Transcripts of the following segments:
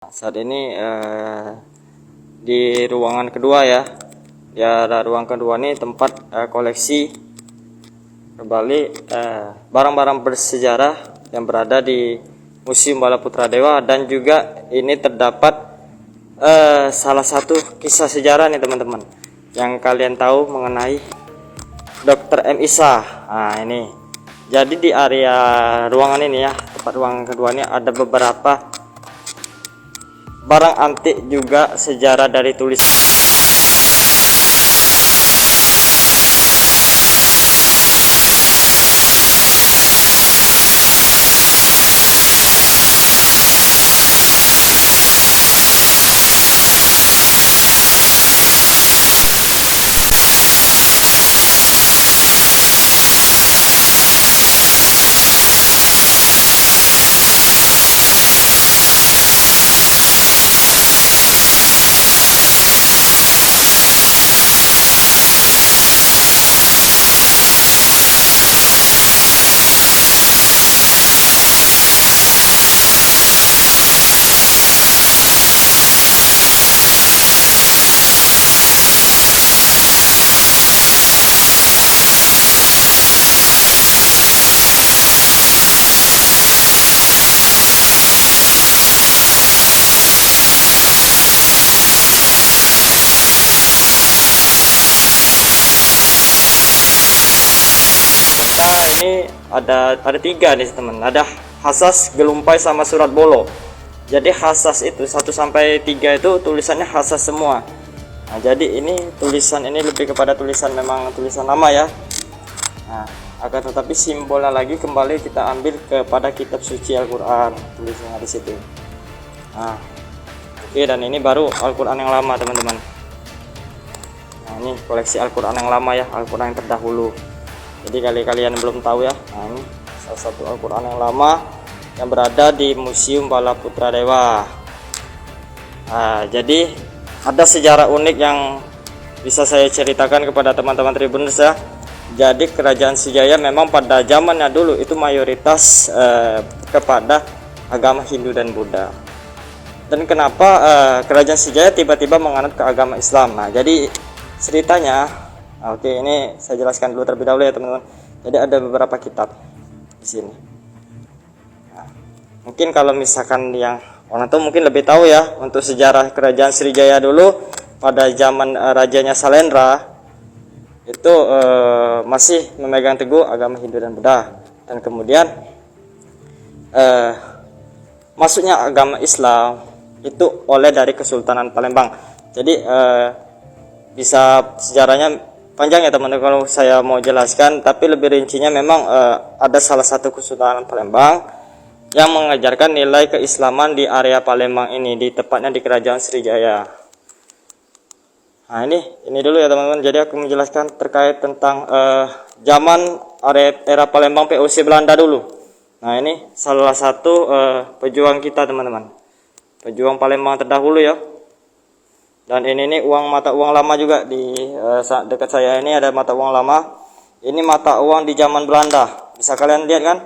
Saat ini di ruangan kedua ya. Ruang kedua ini tempat koleksi kembali barang-barang bersejarah yang berada di Museum Bala Putra Dewa, dan juga ini terdapat salah satu kisah sejarah nih teman-teman yang kalian tahu mengenai Dr. M. Isa. Nah ini, jadi di area ruangan ini ya, tempat ruangan kedua ini ada beberapa barang antik juga sejarah dari tulis. Nah ini ada tiga nih teman, ada Hasas, Gelumpai, sama Surat Bolo. Jadi Hasas itu 1 sampai 3 itu tulisannya Hasas semua. Nah jadi ini tulisan ini lebih kepada tulisan, memang tulisan lama ya. Nah akan tetapi simbolnya lagi kembali kita ambil kepada kitab suci Al-Quran, tulisannya di situ. Nah oke, dan ini baru Al-Quran yang lama teman-teman. Nah ini koleksi Al-Quran yang lama ya, Al-Quran yang terdahulu. Jadi kalian belum tahu ya, nah ini salah satu Al-Quran yang lama yang berada di Museum Bala Putra Dewa. Nah, jadi ada sejarah unik yang bisa saya ceritakan kepada teman-teman Tribuners ya. Jadi kerajaan Sriwijaya memang pada zamannya dulu itu mayoritas kepada agama Hindu dan Buddha. Dan kenapa kerajaan Sriwijaya tiba-tiba menganut ke agama Islam? Nah jadi ceritanya, oke, ini saya jelaskan dulu terlebih dahulu ya teman-teman. Jadi ada beberapa kitab di sini. Nah, mungkin kalau misalkan yang orang tua mungkin lebih tahu ya untuk sejarah kerajaan Sriwijaya dulu pada zaman rajanya Salendra itu masih memegang teguh agama Hindu dan Buddha. Dan kemudian masuknya agama Islam itu oleh dari Kesultanan Palembang. Jadi bisa sejarahnya panjang ya teman-teman kalau saya mau jelaskan, tapi lebih rincinya memang ada salah satu Kesultanan Palembang yang mengajarkan nilai keislaman di area Palembang ini, di tepatnya di kerajaan Sriwijaya. Nah ini dulu ya teman-teman. Jadi aku menjelaskan terkait tentang zaman era Palembang POC Belanda dulu. Nah ini salah satu pejuang kita teman-teman, pejuang Palembang terdahulu ya. Dan ini mata uang lama juga di dekat saya ini ada mata uang lama. Ini mata uang di zaman Belanda. Bisa kalian lihat kan?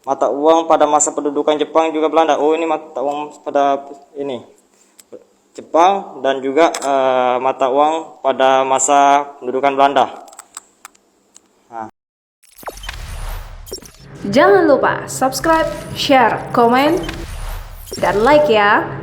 Mata uang pada masa pendudukan Jepang juga Belanda. Oh, ini mata uang pada ini Jepang, dan juga mata uang pada masa pendudukan Belanda. Nah. Jangan lupa subscribe, share, komen, dan like ya.